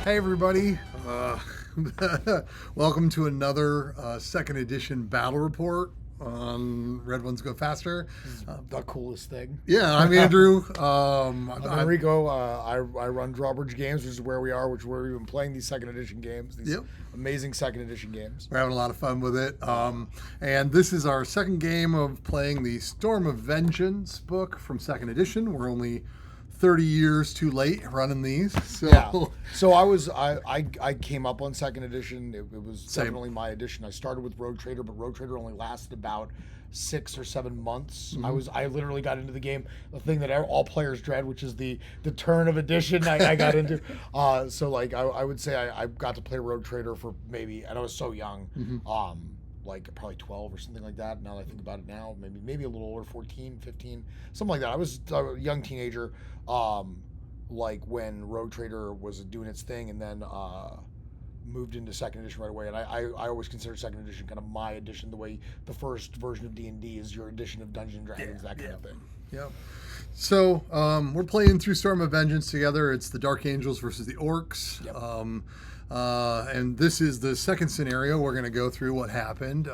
Hey everybody, welcome to another second edition battle report on Red Ones Go Faster. The coolest thing. Yeah, I'm Andrew. I'm Enrico. I run Drawbridge Games, which is where we are, which is where we've been playing these second edition games, these amazing second edition games. We're having a lot of fun with it. And this is our second game of playing the Storm of Vengeance book from second edition. We're only 30 years too late running these. So yeah. So I came up on second edition. It was definitely my edition. I started with Rogue Trader, but Rogue Trader only lasted about 6 or 7 months. Mm-hmm. I literally got into the game, the thing that all players dread, which is the turn of edition. I got into. So like I would say I got to play Rogue Trader for maybe, and I was so young. Mm-hmm. Like probably 12 or something like that. Now that I think about it now, maybe a little older, 14, 15, something like that. I was a young teenager, like when Rogue Trader was doing its thing, and then moved into second edition right away. And I always consider second edition kind of my edition, the way the first version of D&D is your edition of Dungeons & Dragons, that kind of thing. Yep. So we're playing through Storm of Vengeance together. It's the Dark Angels versus the Orks. Yep. And this is the second scenario. We're going to go through what happened.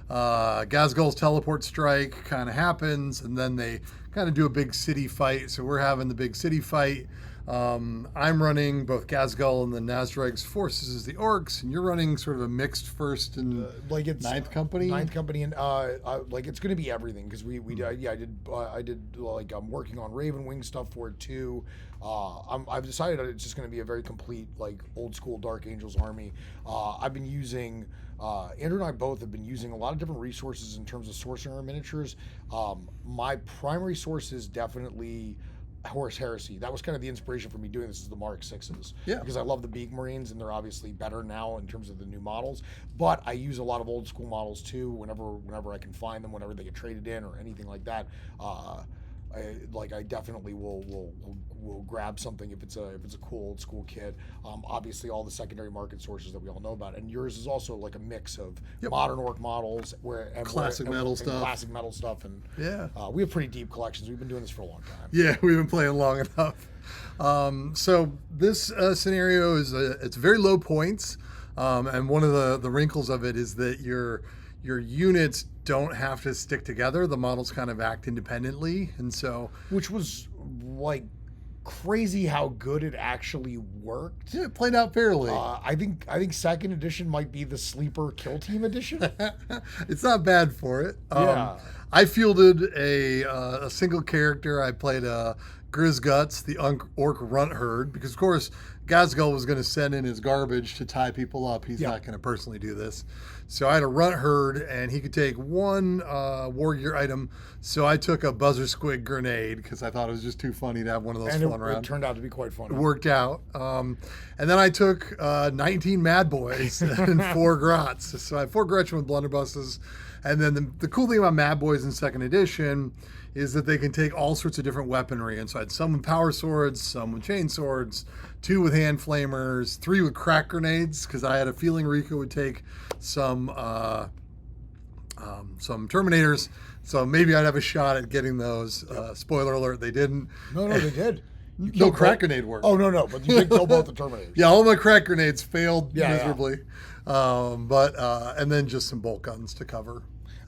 Ghazghkull's teleport strike kind of happens, and then they kind of do a big city fight. So we're having the big city fight. I'm running both Ghazghkull and the Nasdreg's forces as the Orks, and you're running sort of a mixed first and like it's ninth company. Ninth company, and like it's going to be everything because I did like I'm working on Raven Wing stuff for it too. I've decided that it's just going to be a very complete like old school Dark Angels army. I've been using. Andrew and I both have been using a lot of different resources in terms of sourcing our miniatures. My primary source is definitely Horus Heresy. That was kind of the inspiration for me doing this, is the Mark 6s. Yeah. Because I love the Beak Marines, and they're obviously better now in terms of the new models. But I use a lot of old school models too, whenever I can find them, whenever they get traded in or anything like that. I definitely will grab something if it's a cool old school kit. Obviously all the secondary market sources that we all know about, and yours is also like a mix of modern Ork models classic metal stuff, and we have pretty deep collections. We've been doing this for a long time. Yeah, we've been playing long enough. So this scenario is it's very low points, and one of the wrinkles of it is that your units don't have to stick together. The models kind of act independently, and so which was like crazy how good it actually worked. Yeah, it played out fairly. I think second edition might be the sleeper kill team edition. It's not bad for it. Yeah. I fielded a single character. I played Grizzguts, the Ork runt herd, because of course Ghazghkull was going to send in his garbage to tie people up. He's not going to personally do this. So I had a runt herd, and he could take one war gear item. So I took a buzzer squig grenade because I thought it was just too funny to have one of those flying around. It turned out to be quite funny. It worked out. And then I took 19 Mad Boys and 4 Grots. So I have 4 Gretchen with blunderbusses. And then the cool thing about Mad Boys in second edition is that they can take all sorts of different weaponry. And so I had some with power swords, some with chain swords, 2 with hand flamers, 3 with crack grenades, because I had a feeling Enrico would take some Terminators. So maybe I'd have a shot at getting those. Spoiler alert, they didn't. No, they did. No crack grenade worked. Oh, no, but you did kill both the Terminators. Yeah, all my crack grenades failed miserably. And then just some bolt guns to cover.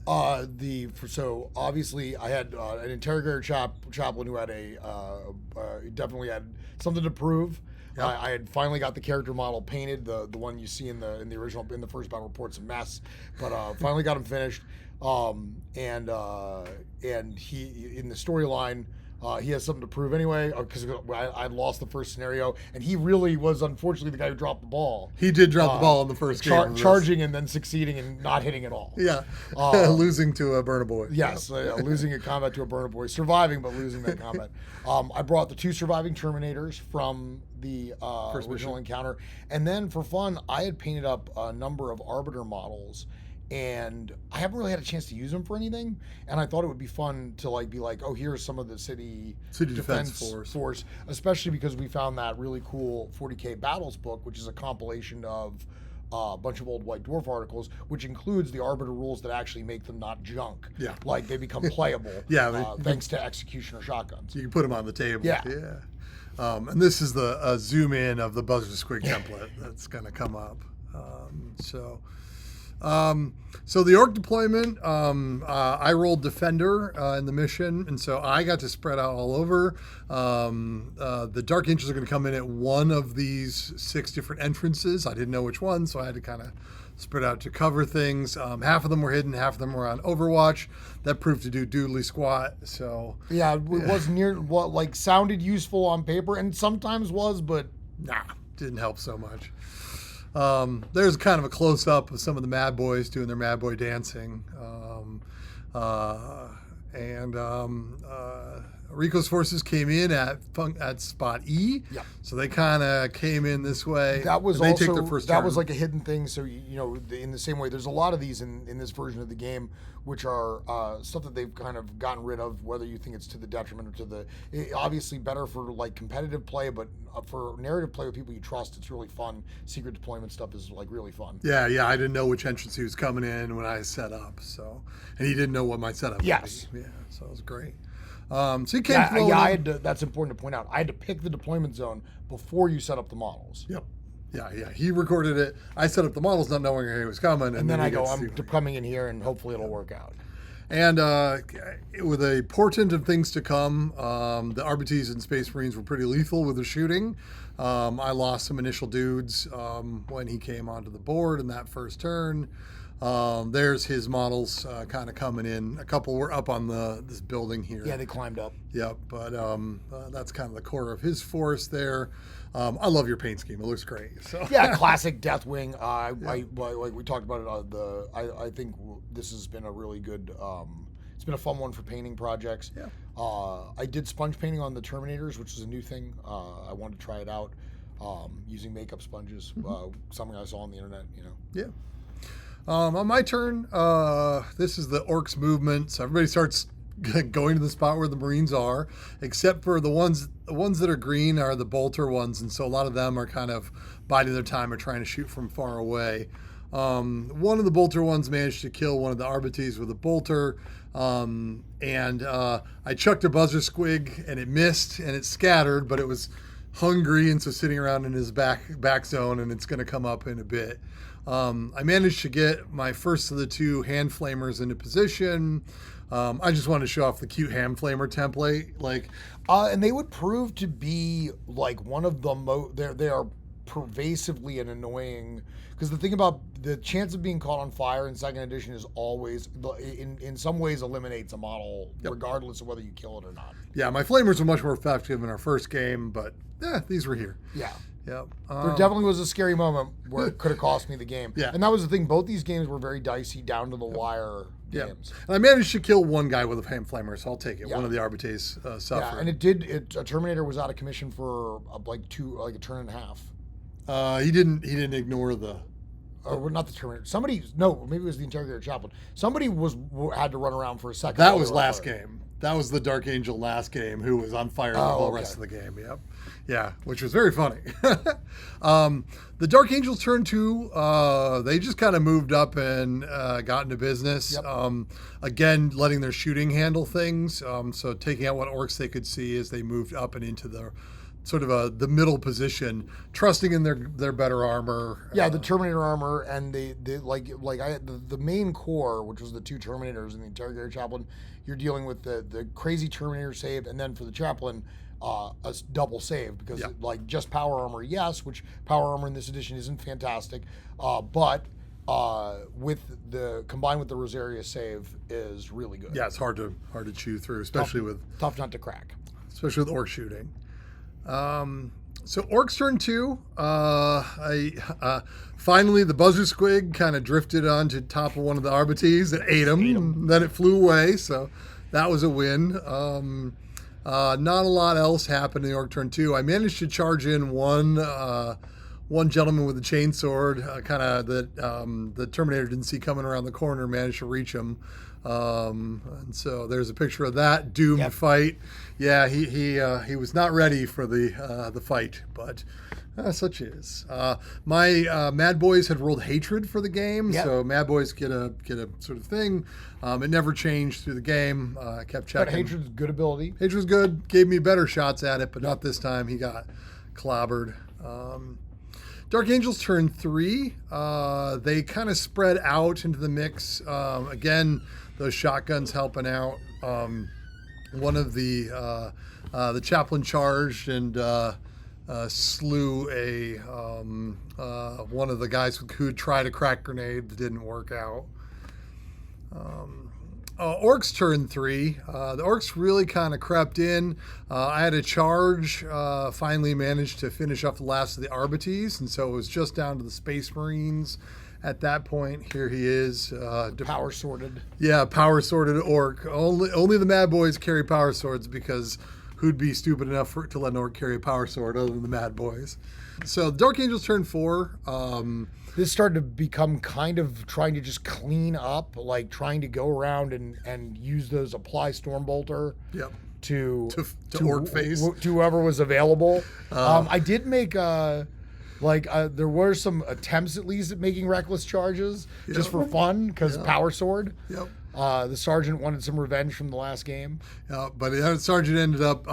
So obviously I had an interrogator chaplain who had definitely had something to prove. Yep. I had finally got the character model painted, the one you see in the original, in the first battle report's a mess, but finally got him finished. And he, in the storyline, he has something to prove anyway, because I lost the first scenario, and he really was, unfortunately, the guy who dropped the ball. He did drop the ball in the first game. Charging and then succeeding and not hitting at all. Yeah, losing to a Burner Boy. Yes, losing a combat to a Burner Boy. Surviving, but losing that combat. I brought the 2 surviving Terminators from the original encounter, and then for fun, I had painted up a number of Arbiter models, and I haven't really had a chance to use them for anything. And I thought it would be fun to be like, oh, here's some of the city defense force, especially because we found that really cool 40k Battles book, which is a compilation of a bunch of old White Dwarf articles, which includes the Arbiter rules that actually make them not junk. Yeah. Like they become playable. Thanks to Executioner shotguns. You can put them on the table. Yeah. And this is the zoom in of the Buzzard Squig template that's going to come up. So the Orc deployment, I rolled Defender in the mission, and so I got to spread out all over. The Dark Angels are going to come in at one of these 6 different entrances. I didn't know which one, so I had to kind of spread out to cover things. Half of them were hidden, half of them were on Overwatch. That proved to do doodly squat. So it was near what like sounded useful on paper, and sometimes was, but didn't help so much. There's kind of a close-up of some of the Mad Boys doing their Mad Boy dancing. Enrico's forces came in at spot E, so they kind of came in this way. That was they also take their first that turn. was like a hidden thing. So in the same way, there's a lot of these in this version of the game, which are stuff that they've kind of gotten rid of. Whether you think it's to the detriment or to the obviously better for like competitive play, but for narrative play with people you trust, it's really fun. Secret deployment stuff is like really fun. Yeah, I didn't know which entrance he was coming in when I set up, and he didn't know what my setup Yes. would be. Yeah, so it was great. So he came I had to, that's important to point out. I had to pick the deployment zone before you set up the models. Yep. Yeah. He recorded it. I set up the models not knowing he was coming. And then I go, I'm coming in here and hopefully it'll work out. And with a portent of things to come, the RBTs and Space Marines were pretty lethal with their shooting. I lost some initial dudes when he came onto the board in that first turn. There's his models kind of coming in. A couple were up on this building here. Yeah, they climbed up. Yep, but that's kind of the core of his force there. I love your paint scheme. It looks great. So. Yeah, classic Deathwing. Like we talked about it. I think this has been a really good. It's been a fun one for painting projects. Yeah. I did sponge painting on the Terminators, which is a new thing. I wanted to try it out using makeup sponges. Something I saw on the internet. Yeah. On my turn, this is the Orks movement. So everybody starts going to the spot where the Marines are, except for the ones that are green are the bolter ones, and so a lot of them are kind of biding their time or trying to shoot from far away. One of the bolter ones managed to kill one of the Arbites with a bolter, and I chucked a Buzzer Squig and it missed and it scattered, but it was hungry and so sitting around in his back zone, and it's going to come up in a bit. I managed to get my first of the 2 hand flamers into position. I just wanted to show off the cute hand flamer template, and they would prove to be like one of the they are pervasively and annoying, because the thing about the chance of being caught on fire in 2nd edition is always in some ways eliminates a model regardless of whether you kill it or not. Yeah, my flamers were much more effective in our first game, but these were here. Yeah. Yep. There definitely was a scary moment where it could have cost me the game. Yeah. And that was the thing. Both these games were very dicey, down to the wire games. And I managed to kill one guy with a hand flamer, so I'll take it. Yeah. One of the Arbites suffered. Yeah, and a Terminator was out of commission for a turn and a half. He didn't ignore the... Or not the Terminator. Maybe it was the Interrogator Chaplain. Somebody had to run around for a second. That was last game. That was the Dark Angel last game, who was on fire the whole rest of the game. Yep. Yeah, which was very funny. The Dark Angels turn 2, they just kind of moved up and got into business. Yep. Again, letting their shooting handle things. So taking out what Orks they could see as they moved up and into the sort of the middle position, trusting in their better armor. Yeah, the Terminator armor and the main core, which was the 2 Terminators and the Interrogator Chaplain. You're dealing with the crazy Terminator save, and then for the Chaplain, a double save, because just power armor, yes, which power armor in this edition isn't fantastic, but with the combined with the Rosaria save is really good. Yeah, it's hard to chew through, especially tough nut to crack, especially with Orc shooting. So Orcs turn 2. Finally, the Buzzer Squig kind of drifted onto top of one of the Arbites and ate him. Then it flew away, so that was a win. Not a lot else happened in the Orc turn 2. I managed to charge in one gentleman with a chainsword, kind of that the Terminator didn't see coming around the corner, managed to reach him. And so there's a picture of that doomed fight. Yeah, he was not ready for the fight, but Such is. My Mad Boys had rolled hatred for the game, Yep. so Mad Boys get a sort of thing. It never changed through the game. I kept checking. But hatred's good ability. Hatred was good. Gave me better shots at it, but not this time. He got clobbered. Dark Angels turn 3. They kind of spread out into the mix. Again, those shotguns helping out. One of the chaplain charged and slew one of the guys who tried a crack grenade that didn't work out. Orks turn 3. The Orks really kind of crept in. I had a charge, finally managed to finish off the last of the Arbites, and so it was just down to the Space Marines at that point. Here he is. Power sorted. Yeah, power sorted Ork. Only the Mad Boys carry power swords, because who'd be stupid enough to let an Ork carry a power sword other than the Mad Boys? So Dark Angels turn 4. This started to become kind of trying to just clean up, like trying to go around and use those apply Stormbolter Yep. to Orc face. to whoever was available. I did make there were some attempts at least at making reckless charges just for fun, because power sword. Yep. The sergeant wanted some revenge from the last game. But the sergeant ended up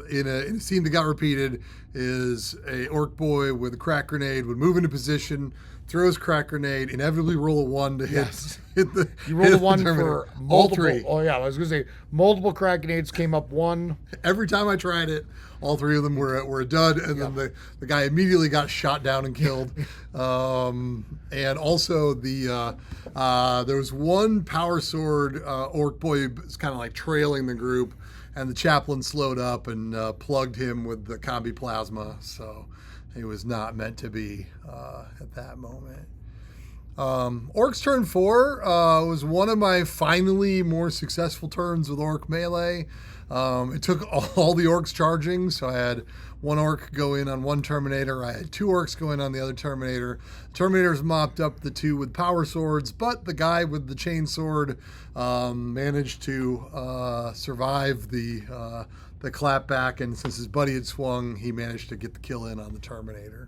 in a scene that got repeated. Is a Orc boy with a crack grenade would move into position, throws crack grenade, inevitably roll a 1 to hit the. You roll a 1 Terminator. for multiple. All 3. Oh yeah, I was gonna say multiple crack grenades came up 1. Every time I tried it, all 3 of them were a dud, and then the guy immediately got shot down and killed. And also there was one power sword Orc boy who was kind of like trailing the group, and the chaplain slowed up and plugged him with the combi plasma, so he was not meant to be at that moment. Orcs turn 4 was one of my finally more successful turns with Orc melee. It took all the Orcs charging, so I had one Orc go in on one Terminator. I had 2 Orcs go in on the other Terminator. Terminators mopped up the 2 with power swords, but the guy with the chain sword managed to survive the clapback, and since his buddy had swung, he managed to get the kill in on the Terminator.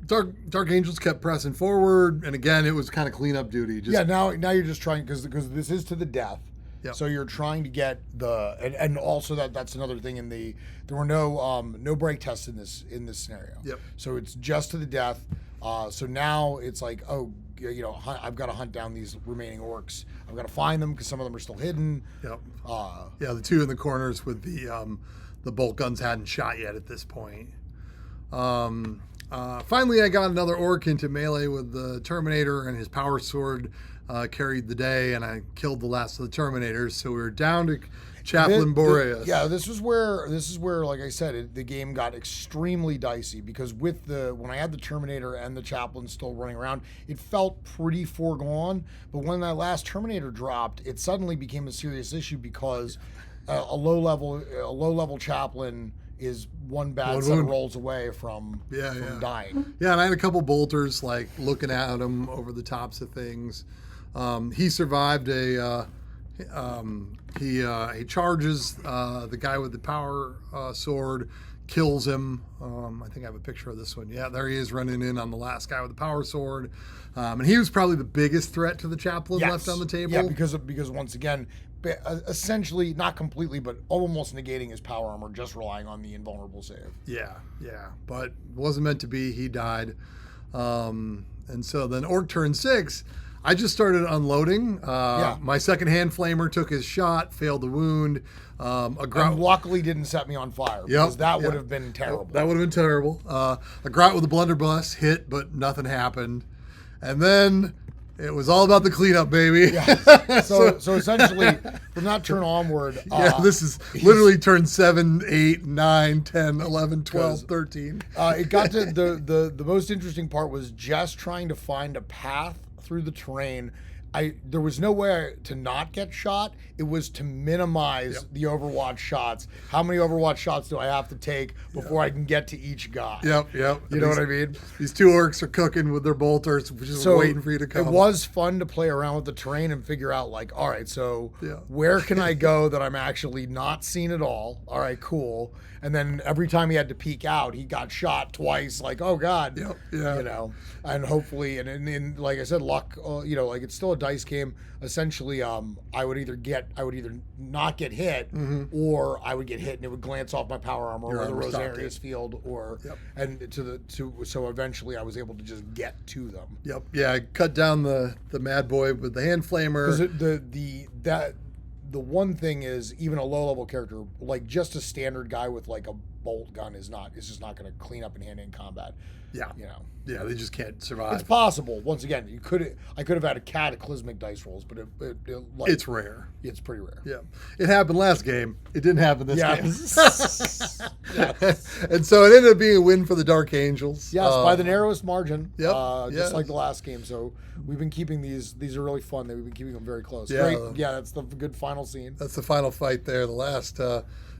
Dark Angels kept pressing forward, and again, it was kind of cleanup duty. Now you're just trying, because this is to the death. Yep. So you're trying to get and also that's another thing there were no break tests in this scenario. Yep. So it's just to the death. So now it's like, I've got to hunt down these remaining Orcs. I've got to find them because some of them are still hidden. Yep. The 2 in the corners with the bolt guns hadn't shot yet at this point. Finally, I got another Orc into melee with the Terminator, and his power sword carried the day, and I killed the last of the Terminators. So we were down to Chaplain Boreas. This is where, like I said, the game got extremely dicey, because when I had the Terminator and the Chaplain still running around, it felt pretty foregone. But when that last Terminator dropped, it suddenly became a serious issue, because a low level Chaplain is one bad set of rolls away from dying. Yeah, and I had a couple bolters like looking at him over the tops of things. He survived he charges the guy with the power sword, kills him. I think I have a picture of this one. Yeah, there he is running in on the last guy with the power sword. And he was probably the biggest threat to the chaplain left on the table. Yeah, because once again, essentially, not completely, but almost negating his power armor, just relying on the invulnerable save. Yeah, but wasn't meant to be. He died. And so then Orc turn 6, I just started unloading. My second hand flamer took his shot, failed the wound. And luckily didn't set me on fire, because that would have been terrible. That would have been terrible. A Grot with a blunderbuss hit, but nothing happened. And then it was all about the cleanup, baby. Yeah. So essentially, from that turn onward... this is literally turn 7, 8, 9, 10, 11, 12, 13. It got to... The most interesting part was just trying to find a path through the terrain there was no way to not get shot. It was to minimize the Overwatch shots. How many Overwatch shots do I have to take before I can get to each guy? Yep. You know what I mean? These 2 orcs are cooking with their bolters, just waiting for you to come. It was fun to play around with the terrain and figure out, like, all right, so where can I go that I'm actually not seen at all? All right, cool. And then every time he had to peek out, he got shot twice. Like, oh God, you know. And hopefully, and like I said, luck. Like it's still a dice game. Essentially, I would either not get hit, or I would get hit and it would glance off my power armor or the Rosarius field, or and so eventually I was able to just get to them. Yep. Yeah, I cut down the Mad Boy with the hand flamer. Because the one thing is, even a low level character, like just a standard guy with like a bolt gun is just not going to clean up in hand-to-hand combat. Yeah. You know. Yeah, they just can't survive. It's possible. Once again, I could have had a cataclysmic dice rolls, but it's rare. It's pretty rare. Yeah. It happened last game. It didn't happen this game. Yes. And so it ended up being a win for the Dark Angels. Yes, by the narrowest margin. Yep. Just like the last game. So we've been keeping these are really fun. We've been keeping them very close. Yeah. Great. Yeah, that's the good final scene. That's the final fight there. The last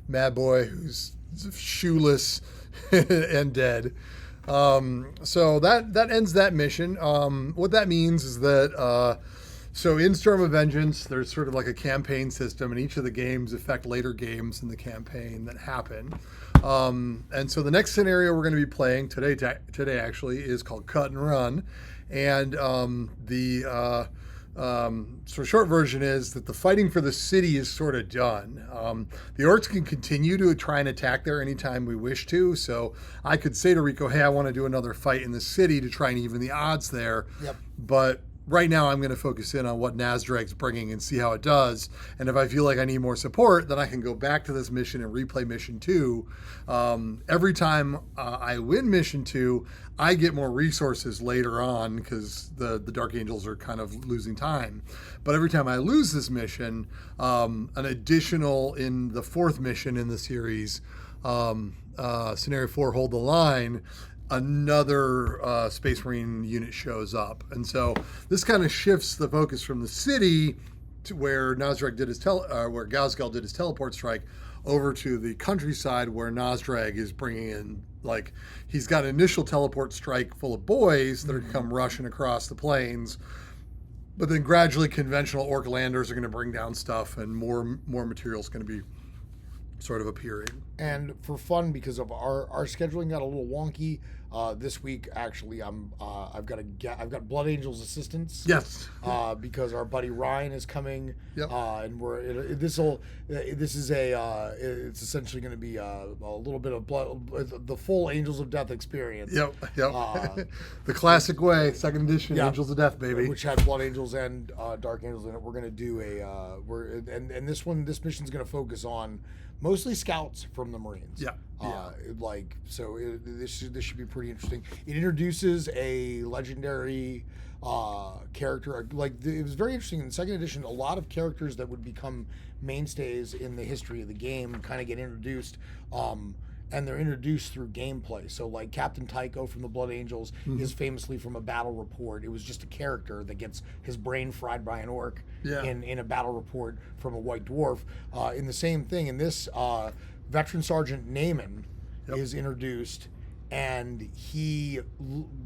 Mad Boy who's shoeless and dead. So that ends that mission. What that means is that so in Storm of Vengeance, there's sort of like a campaign system, and each of the games affect later games in the campaign that happen. And so the next scenario we're going to be playing today actually is called Cut and Run, and so short version is that the fighting for the city is sort of done. The Orks can continue to try and attack there anytime we wish to. So I could say to Rico, hey, I want to do another fight in the city to try and even the odds there. Yep. But right now I'm going to focus in on what Nazdrag's bringing and see how it does. And if I feel like I need more support, then I can go back to this mission and replay mission 2. Every time I win mission 2, I get more resources later on because the Dark Angels are kind of losing time. But every time I lose this mission, an additional in the 4th mission in the series, Scenario 4, Hold the Line, another Space Marine unit shows up. And so this kind of shifts the focus from the city to where Nazdrag did his where Gazgal did his teleport strike over to the countryside where Nazdrag is bringing in, like, he's got an initial teleport strike full of boys that are come rushing across the plains, but then gradually conventional orc landers are going to bring down stuff and more materials going to be sort of appearing. And for fun, because of our scheduling got a little wonky this week. Actually, I've got Blood Angels assistance. Yes. Because our buddy Ryan is coming. Yep. And it's essentially going to be a little bit of the full Angels of Death experience. Yep. The classic way, 2nd edition, Angels of Death, baby. Which had Blood Angels and Dark Angels in it. We're going to do this mission's going to focus on mostly scouts from the Marines. This should be pretty interesting. It introduces a legendary character. It was very interesting in the 2nd edition. A lot of characters that would become mainstays in the history of the game kind of get introduced. And they're introduced through gameplay. So like Captain Tycho from the Blood Angels is famously from a battle report. It was just a character that gets his brain fried by an orc in a battle report from a white dwarf. In the same thing, in this, Veteran Sergeant Naaman is introduced, and he,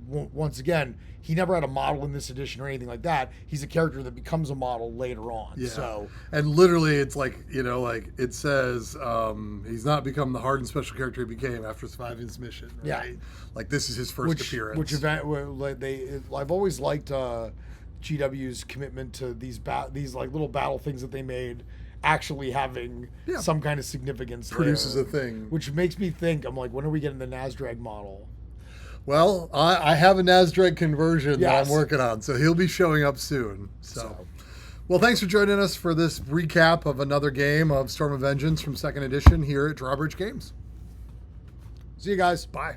once again, he never had a model in this edition or anything like that. He's a character that becomes a model later on. Yeah. So, and literally, it's like, like it says, he's not become the hardened special character he became after surviving his mission. Right? Yeah. Like this is his first appearance. I've always liked GW's commitment to these like little battle things that they made actually having some kind of significance. Produces a thing. Which makes me think, I'm like, when are we getting the Nazdrag model? Well, I have a Nazdrag conversion that I'm working on, so he'll be showing up soon. So, well, thanks for joining us for this recap of another game of Storm of Vengeance from 2nd edition here at Drawbridge Games. See you guys. Bye.